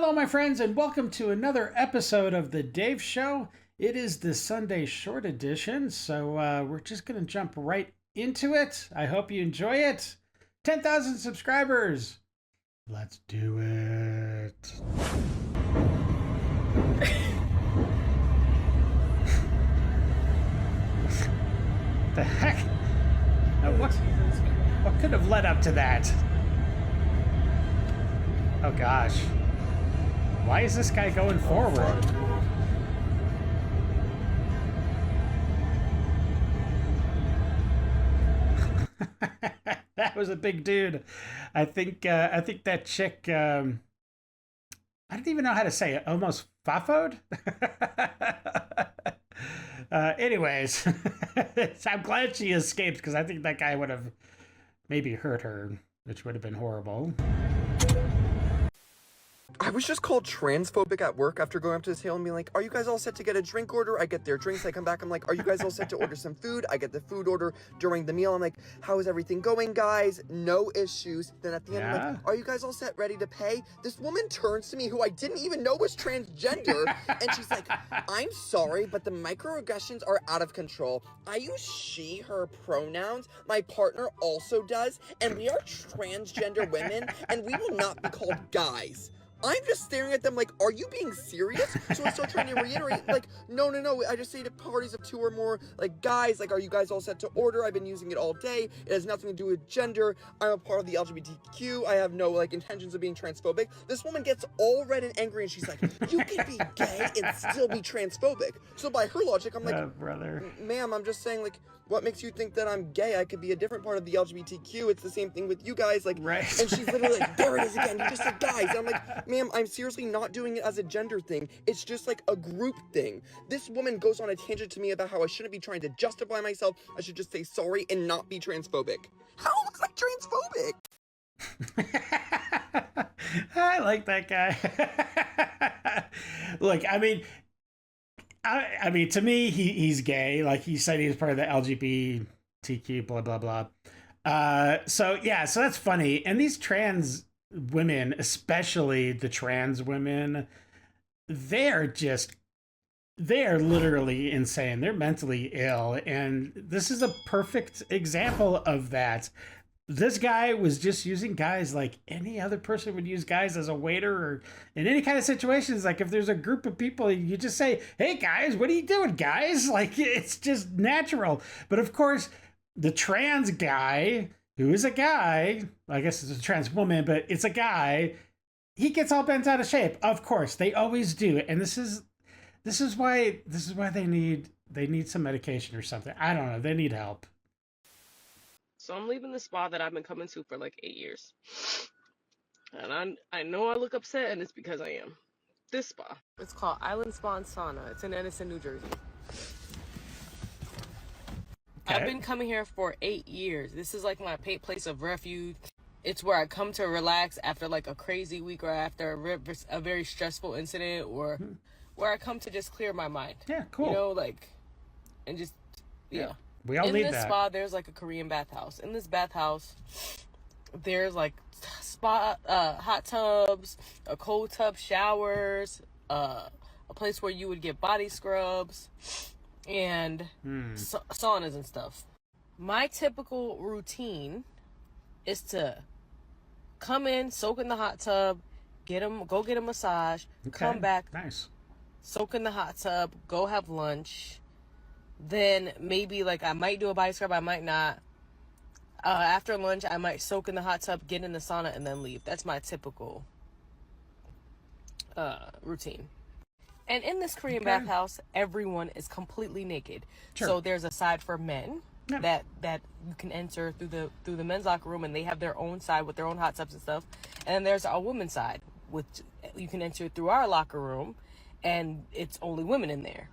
Hello, my friends, and welcome to another episode of The Dave Show. It is the Sunday short edition, so we're just going to jump right into it. I hope you enjoy it. 10,000 subscribers. Let's do it. The heck? Now, what could have led up to that? Oh, gosh. Why is this guy going forward? That was a big dude. I think that chick. I don't even know how to say it. Almost fafoed. Anyways, I'm glad she escaped because I think that guy would have maybe hurt her, which would have been horrible. I was just called transphobic at work after going up to this table and being like, are you guys all set to get a drink order? I get their drinks, I come back, I'm like, are you guys all set to order some food? I get the food order during the meal. I'm like, how is everything going, guys? No issues. Then at the end, I'm like, are you guys all set, ready to pay? This woman turns to me, who I didn't even know was transgender, and she's like, I'm sorry, but the microaggressions are out of control. I use she, her pronouns. My partner also does, and we are transgender women, and we will not be called guys. I'm just staring at them like, are you being serious? So I start trying to reiterate, like, no. I just say to parties of 2 or more, like, guys, like, are you guys all set to order? I've been using it all day. It has nothing to do with gender. I'm a part of the LGBTQ. I have no, like, intentions of being transphobic. This woman gets all red and angry, and she's like, you can be gay and still be transphobic. So by her logic, I'm like, brother, ma'am, I'm just saying, like, what makes you think that I'm gay? I could be a different part of the LGBTQ. It's the same thing with you guys. Like, right. And she's literally like, there it is again. You just said guys. And I'm like, ma'am, I'm seriously not doing it as a gender thing. It's just like a group thing. This woman goes on a tangent to me about how I shouldn't be trying to justify myself. I should just say sorry and not be transphobic. How was I transphobic? I like that guy. Look, I mean, to me, he's gay. Like, he said he's part of the LGBTQ, blah, blah, blah. So that's funny. And these trans women, especially the trans women, they're literally insane. They're mentally ill. And this is a perfect example of that. This guy was just using guys like any other person would use guys as a waiter or in any kind of situations. Like, if there's a group of people, you just say, hey guys, what are you doing, guys? Like, it's just natural. But of course, the trans guy, who is a guy, I guess it's a trans woman, but it's a guy, he gets all bent out of shape. Of course, they always do. And this is why they need some medication or something. I don't know. They need help. So I'm leaving the spa that I've been coming to for like 8 years. And I know I look upset, and it's because I am. This spa. It's called Island Spa and Sauna. It's in Edison, New Jersey. Okay. I've been coming here for 8 years. This is like my place of refuge. It's where I come to relax after like a crazy week or after a very stressful incident, or where I come to just clear my mind. Yeah, cool. You know, like, and just, yeah. We all need that. In this spa, there's like a Korean bathhouse. In this bathhouse, there's like hot tubs, a cold tub, showers, a place where you would get body scrubs, and saunas and stuff. My typical routine is to come in, soak in the hot tub, go get a massage, come back, nice, soak in the hot tub, go have lunch. Then maybe like I might do a body scrub, I might not. After lunch, I might soak in the hot tub, get in the sauna, and then leave. That's my typical routine. And in this Korean bathhouse, everyone is completely naked. Sure. So there's a side for men that you can enter through the men's locker room, and they have their own side with their own hot tubs and stuff. And then there's a women's side, which you can enter through our locker room, and it's only women in there.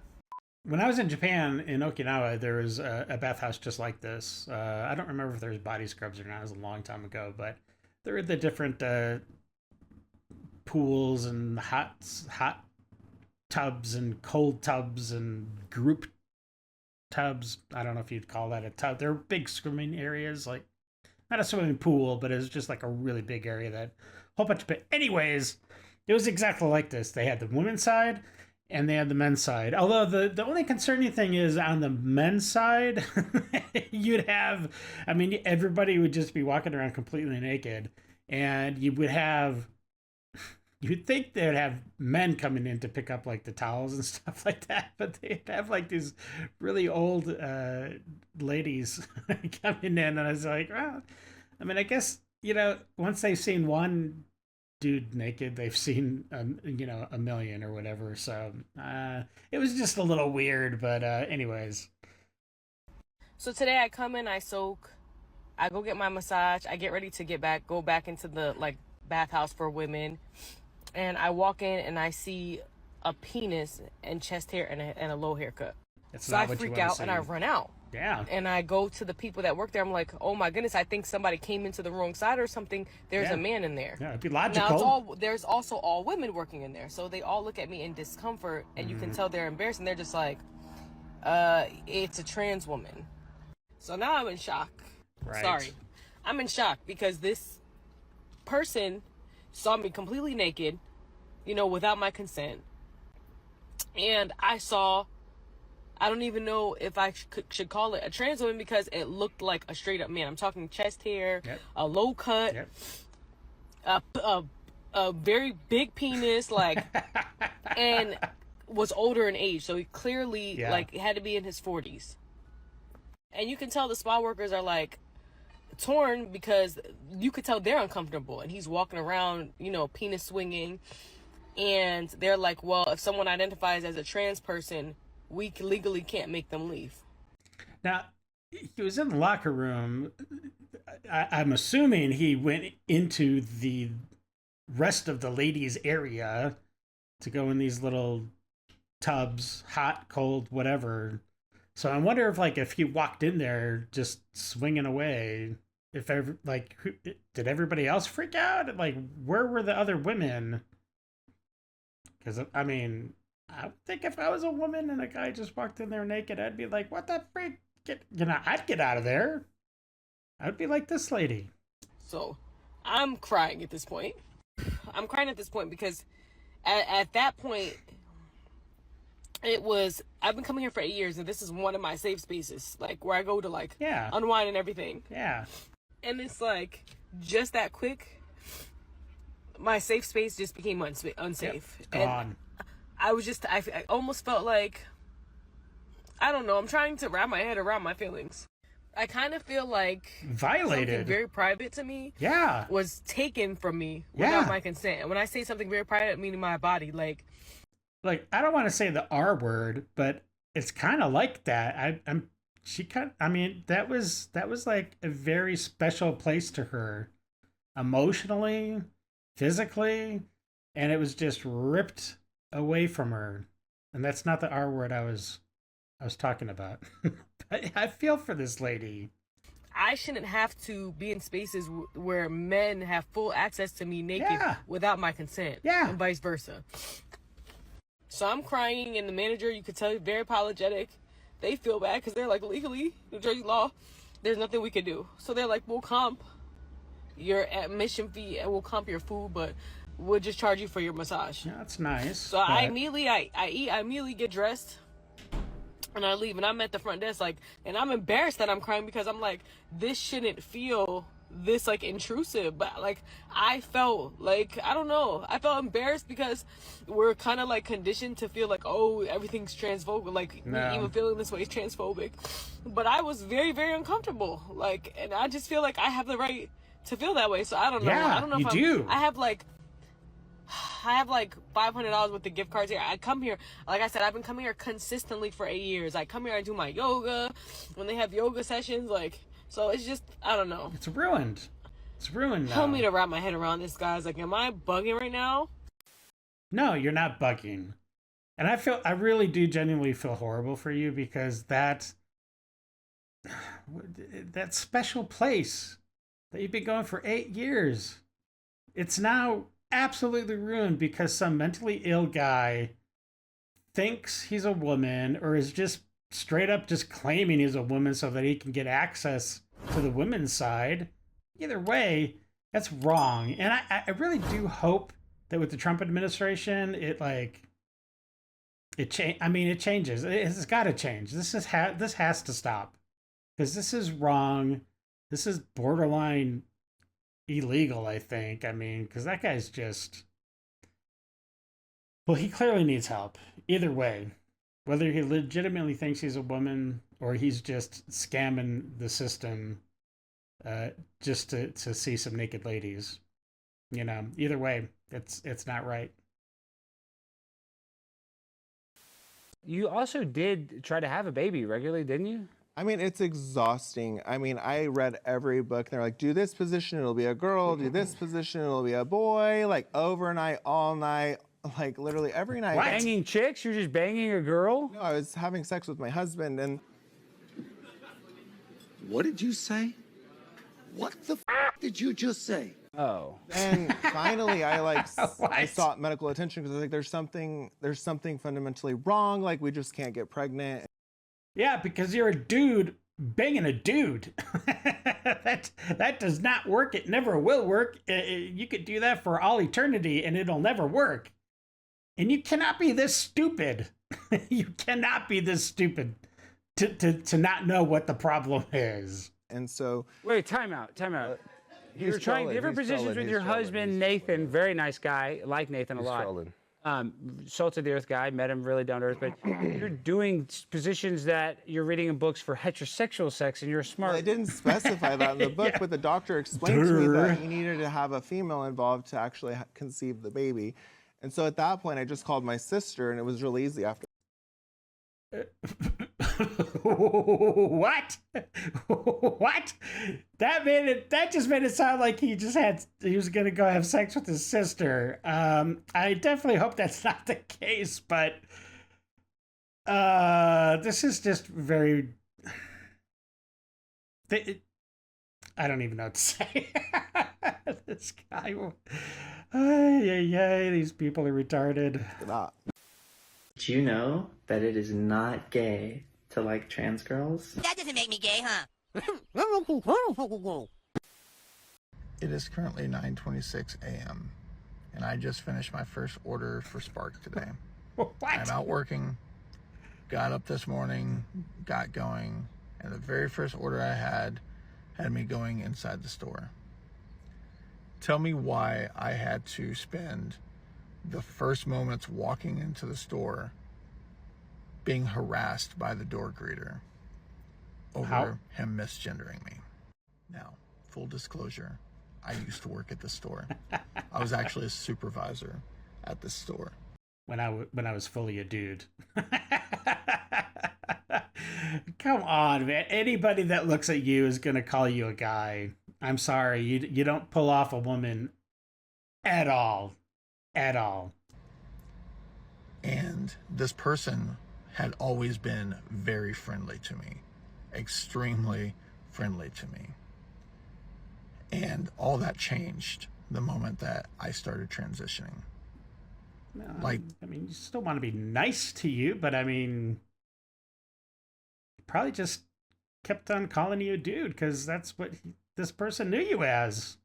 When I was in Japan, in Okinawa, there was a bathhouse just like this. I don't remember if there was body scrubs or not. It was a long time ago, but there were the different pools and hot tubs and cold tubs and group tubs. I don't know if you'd call that a tub. They're big swimming areas, like not a swimming pool, but it's just like a really big area that whole bunch of. Anyways, It was exactly like this. They had the women's side and they had the men's side. Although the only concerning thing is on the men's side, you'd have, I mean, everybody would just be walking around completely naked, and you would have, you'd think they would have men coming in to pick up like the towels and stuff like that, but they'd have like these really old ladies coming in, and I was like, well, I mean, I guess, once they've seen one dude naked, they've seen a million or whatever. So it was just a little weird, but anyways. So today I come in, I soak, I go get my massage, I get ready to go back into the like bathhouse for women, and I walk in and I see a penis and chest hair and a low haircut. That's so I freak out and I run out. Yeah. And I go to the people that work there. I'm like, oh my goodness, I think somebody came into the wrong side or something. There's a man in there. Yeah, it'd be logical. Now there's also all women working in there. So they all look at me in discomfort, and you can tell they're embarrassed, and they're just like, it's a trans woman. So now I'm in shock. Right. Sorry. I'm in shock because this person saw me completely naked, without my consent. And I don't even know if I should call it a trans woman because it looked like a straight up man. I'm talking chest hair, a low cut, a very big penis, and was older in age. So he clearly had to be in his 40s. And you can tell the spa workers are like torn because you could tell they're uncomfortable. And he's walking around, penis swinging. And they're like, well, if someone identifies as a trans person, we legally can't make them leave. Now, he was in the locker room. I'm assuming he went into the rest of the ladies' area to go in these little tubs, hot, cold, whatever. So I wonder if he walked in there just swinging away, did everybody else freak out? Like, where were the other women? Because, I mean, I would think if I was a woman and a guy just walked in there naked, I'd be like, what the freak? I'd get out of there. I'd be like this lady. So I'm crying at this point. I'm crying at this point because at that point, I've been coming here for 8 years, and this is one of my safe spaces, like where I go to unwind and everything. Yeah. And it's like, just that quick, my safe space just became unsafe. Yep, gone. And I almost felt like, I don't know, I'm trying to wrap my head around my feelings. I kind of feel like violated. Something very private to me was taken from me without my consent. And when I say something very private, meaning my body, like I don't want to say the R word, but it's kind of like that. That was like a very special place to her, emotionally, physically, and it was just ripped away from her. And that's not the R word I was talking about. I feel for this lady. I shouldn't have to be in spaces where men have full access to me naked without my consent, and vice versa. So I'm crying, and the manager, you could tell, very apologetic. They feel bad because they're like, legally, New Jersey law, there's nothing we can do. So they're like, we'll comp your admission fee and we'll comp your food, but we'll just charge you for your massage. Yeah, that's nice. So I immediately, I eat, I immediately get dressed, and I leave, and I'm at the front desk, and I'm embarrassed that I'm crying because I'm like, this shouldn't feel this intrusive, but I felt I don't know, I felt embarrassed because we're kind of conditioned to feel oh, everything's transphobic, me even feeling this way is transphobic, but I was very, very uncomfortable, and I just feel like I have the right to feel that way. So I don't know. I don't know if I have $500 worth of gift cards here. I come here, like I said, I've been coming here consistently for 8 years. I come here, I do my yoga when they have yoga sessions, so it's just, I don't know. It's ruined. It's ruined now. Help me to wrap my head around this, guys. Am I bugging right now? No, you're not bugging. And I really do genuinely feel horrible for you because that special place that you've been going for 8 years, it's now absolutely ruined because some mentally ill guy thinks he's a woman or is just straight up just claiming he's a woman so that he can get access to the women's side. Either way, that's wrong. And I really do hope that with the Trump administration, I mean, it changes. It's got to change. This has to stop because this is wrong. This is borderline illegal. I think. I mean, because that guy's just. Well, he clearly needs help. Either way, whether he legitimately thinks he's a woman or he's just scamming the system, just to see some naked ladies. Either way, it's not right. You also did try to have a baby regularly, didn't you? I mean, it's exhausting. I mean, I read every book. They're like, do this position, it'll be a girl. Do this position, it'll be a boy. Like overnight, all night, like literally every night. What? Banging chicks? You're just banging a girl? No, I was having sex with my husband, and What did you say? What the f did you just say? Oh. then finally I What? sought medical attention because I was like, there's something fundamentally wrong. Like we just can't get pregnant. Yeah, because you're a dude banging a dude. that does not work. It never will work. You could do that for all eternity, and it'll never work. And you cannot be this stupid. You cannot be this stupid to not know what the problem is. And so Wait, time out. You were trying different positions with your husband, Nathan. Very nice guy. Like Nathan a lot. Salt of the earth guy. Met him really down to earth. But you're doing positions that you're reading in books for heterosexual sex, and you're smart. I didn't specify that in the book, Yeah. but the doctor explained to me that he needed to have a female involved to actually conceive the baby. And so at that point, I just called my sister, and it was really easy after. What? What? That just made it sound like he was gonna go have sex with his sister. I definitely hope that's not the case, but this is just very. I don't even know what to say. This guy. These people are retarded. Did you know that it is not gay to like trans girls? That doesn't make me gay, huh? It is currently 9:26 a.m. and I just finished my first order for Spark today. What? I'm out working, got up this morning, got going, and the very first order I had me going inside the store. Tell me why I had to spend the first moments walking into the store being harassed by the door greeter over him misgendering me. Now, full disclosure, I used to work at the store. I was actually a supervisor at the store. When I was fully a dude. Come on, man. Anybody that looks at you is going to call you a guy. I'm sorry. You don't pull off a woman at all. At all. And this person had always been very friendly to me, extremely friendly to me. And all that changed the moment that I started transitioning. I mean, you still want to be nice to you, but I mean, probably just kept on calling you a dude because that's what this person knew you as.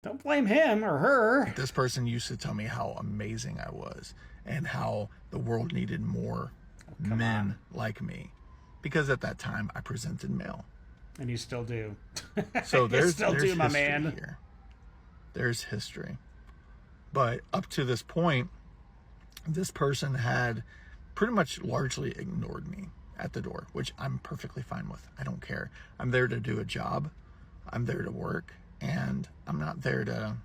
Don't blame him or her. This person used to tell me how amazing I was and how the world needed more men like me. Because at that time, I presented male. And you still do. So there's still do, my man. Here. There's history. But up to this point, this person had pretty much largely ignored me at the door, which I'm perfectly fine with. I don't care. I'm there to do a job. I'm there to work. And I'm not there to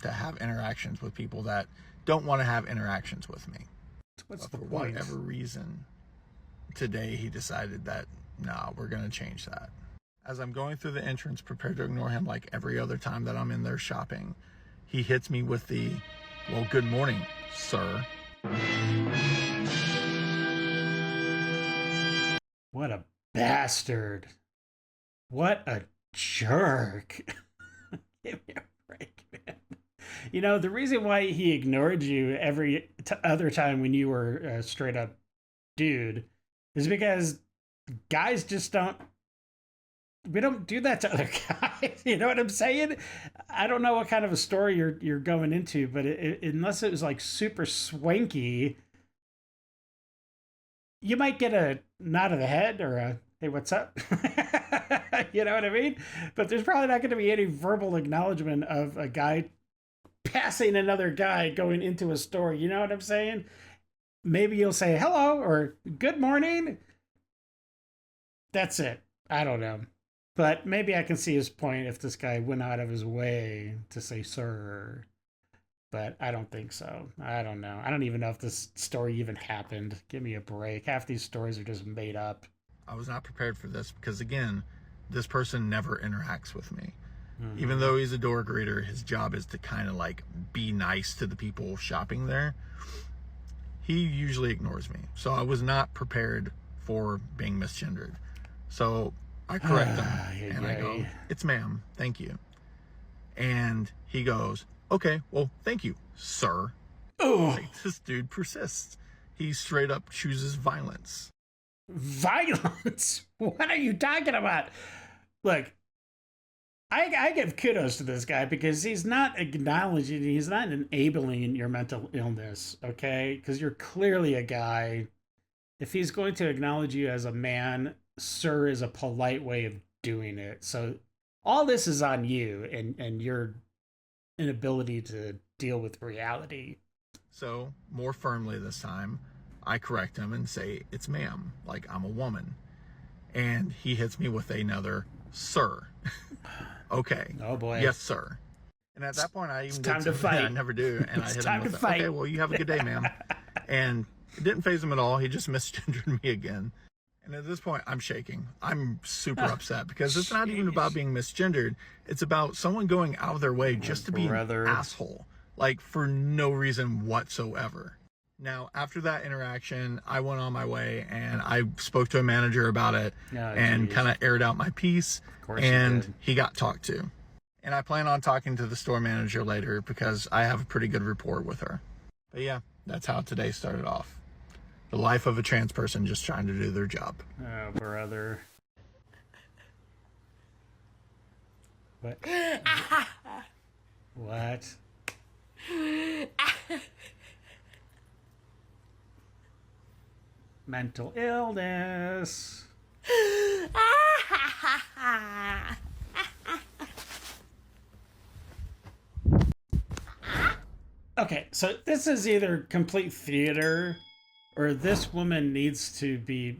have interactions with people that don't want to have interactions with me. What's but the for point? whatever reason, today he decided that, nah, we're going to change that. As I'm going through the entrance, prepared to ignore him like every other time that I'm in there shopping, he hits me with the, well, good morning, sir. What a bastard. What a jerk. Give me a break, man. You know, the reason why he ignored you every other time when you were a straight up dude is because guys just don't. We don't do that to other guys. You know what I'm saying? I don't know what kind of a story you're going into, but unless it was like super swanky, you might get a nod of the head or a hey, what's up? You know what I mean? But there's probably not going to be any verbal acknowledgement of a guy passing another guy going into a store. You know what I'm saying? Maybe you'll say hello or good morning. That's it. I don't know. But maybe I can see his point if this guy went out of his way to say sir. But I don't think so. I don't know. I don't even know if this story even happened. Give me a break. Half these stories are just made up. I was not prepared for this because, again, this person never interacts with me. Mm-hmm. Even though he's a door greeter, his job is to kind of like be nice to the people shopping there. He usually ignores me. So I was not prepared for being misgendered. So I correct him and I go, it's ma'am, thank you. And he goes, okay, well, thank you, sir. Oh, like, this dude persists. He straight up chooses violence. Violence? What are you talking about? Look, I give kudos to this guy because he's not acknowledging, he's not enabling your mental illness, okay? Because you're clearly a guy. If he's going to acknowledge you as a man, sir is a polite way of doing it. So all this is on you and your inability to deal with reality. So, more firmly this time, I correct him and say, it's ma'am, like I'm a woman. And he hits me with another, sir. Okay. Oh boy. Yes, sir. And at that point, I even did something fight. I never do. And I hit him with, fight. Okay, well, you have a good day, ma'am. And it didn't faze him at all. He just misgendered me again. And at this point, I'm shaking. I'm super upset because it's not even about being misgendered. It's about someone going out of their way just to be an asshole, like for no reason whatsoever. Now, after that interaction, I went on my way and I spoke to a manager about it and kind of aired out my piece. And he got talked to. And I plan on talking to the store manager later because I have a pretty good rapport with her. But yeah, that's how today started off. The life of a trans person just trying to do their job. Oh, brother. What? What? Mental illness. Okay, so this is either complete theater or this woman needs to be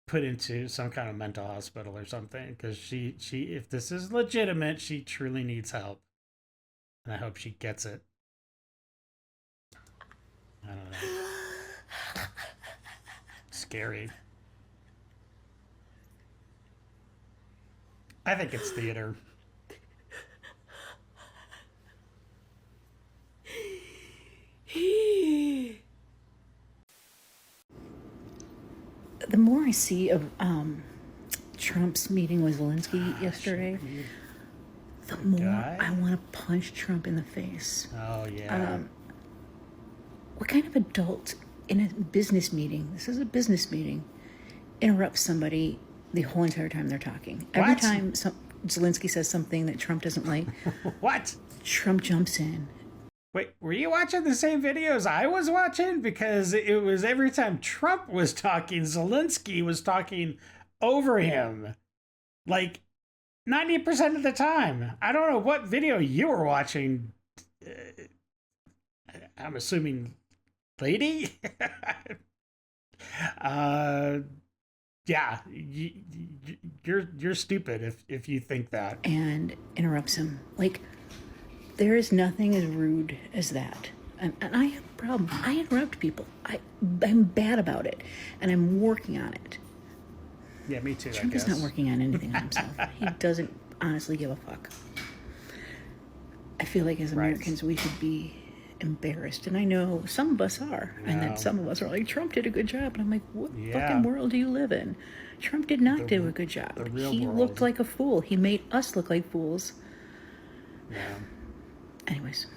put into some kind of mental hospital or something because she if this is legitimate, she truly needs help. And I hope she gets it. I don't know. Scary. I think it's theater. The more I see of Trump's meeting with Zelensky yesterday, the more I want to punch Trump in the face. Oh, yeah. What kind of adult in a business meeting, this is a business meeting, interrupts somebody the whole entire time they're talking? Every time Zelensky says something that Trump doesn't like, what? Trump jumps in. Wait, were you watching the same videos I was watching? Because it was every time Trump was talking, Zelensky was talking over him. Like 90% of the time. I don't know what video you were watching. I'm assuming lady? Yeah, you're stupid if you think that. And interrupts him. Like, there is nothing as rude as that. And I have a problem. I interrupt people. I'm bad about it. And I'm working on it. Yeah, me too. Trump is not working on anything on himself. He doesn't honestly give a fuck. I feel like as Americans, we should be embarrassed. And I know some of us are. And then some of us are like, Trump did a good job. And I'm like, what fucking world do you live in? Trump did not do a good job. He looked like a fool. He made us look like fools. Yeah. Anyways,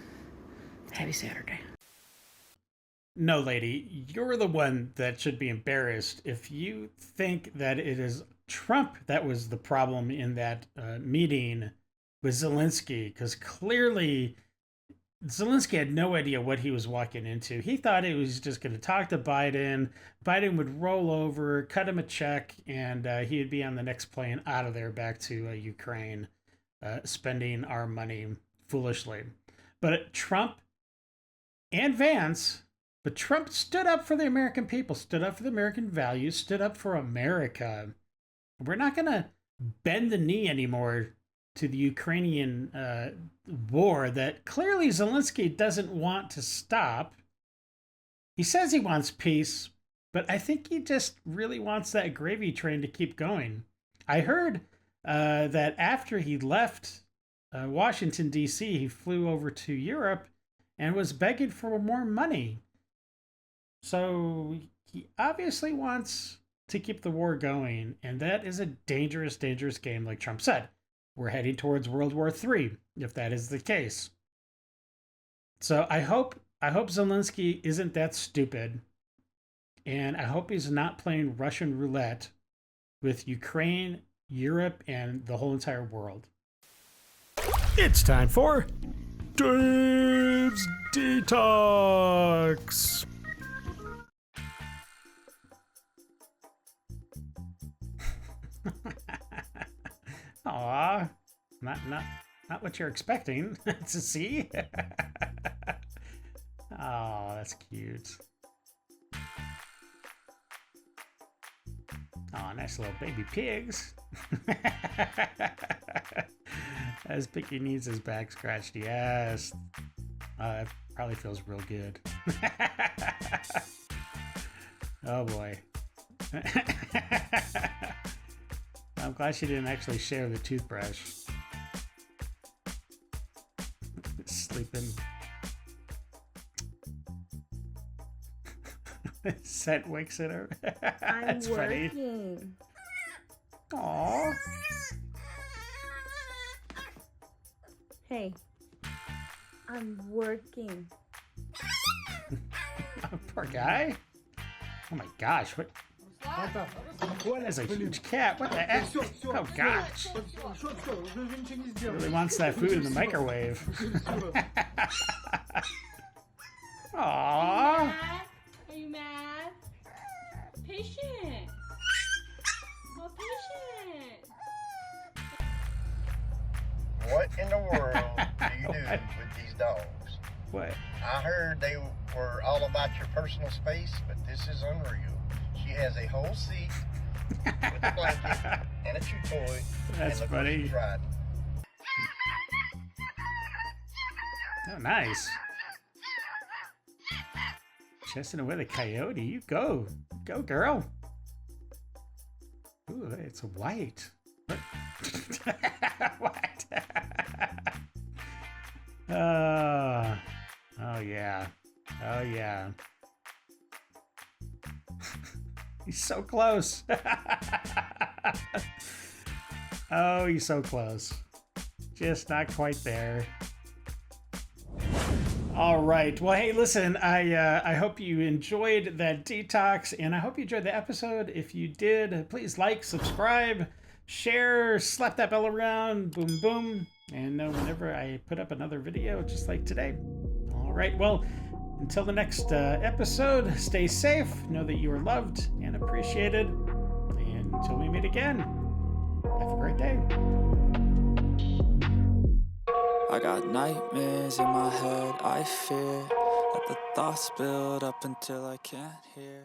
happy Saturday. No, lady, you're the one that should be embarrassed if you think that it is Trump that was the problem in that meeting with Zelensky, because clearly Zelensky had no idea what he was walking into. He thought he was just going to talk to Biden. Biden would roll over, cut him a check, and he would be on the next plane out of there back to Ukraine, spending our money foolishly. But Trump and Vance, but Trump stood up for the American people, stood up for the American values, stood up for America. We're not going to bend the knee anymore to the Ukrainian war that clearly Zelensky doesn't want to stop. He says he wants peace, but I think he just really wants that gravy train to keep going. I heard that after he left Washington, D.C., he flew over to Europe and was begging for more money. So he obviously wants to keep the war going, and that is a dangerous, dangerous game, like Trump said. We're heading towards World War III, if that is the case. So I hope Zelensky isn't that stupid, and I hope he's not playing Russian roulette with Ukraine, Europe, and the whole entire world. It's time for Dave's Detox. Aw, not what you're expecting to see. Oh, that's cute. Oh, nice little baby pigs. As Picky needs his back scratched, yes. That probably feels real good. Oh boy. I'm glad she didn't actually share the toothbrush. Sleeping. Scent wakes at her. That's funny. Aww. Hey, I'm working. Poor guy. Oh my gosh, what is a huge cat? What the heck? Oh gosh. Really wants that food in the microwave. Aww. Are you mad? Patient. More patient. What in the world do you do with these dogs? What? I heard they were all about your personal space, but this is unreal. She has a whole seat with a blanket and a chew toy. That's and funny. She's riding. Oh, nice. Chasing away the coyote. You go. Go, girl. Ooh, it's white. What? What? Oh, yeah. Oh, yeah. He's so close. Oh, he's so close. Just not quite there. All right. Well, hey, listen, I hope you enjoyed that detox, and I hope you enjoyed the episode. If you did, please like, subscribe, share, slap that bell around, boom, boom, and know whenever I put up another video, just like today. All right. Well, until the next episode, stay safe, know that you are loved and appreciated, and until we meet again, have a great day. I got nightmares in my head, I fear that the thoughts build up until I can't hear.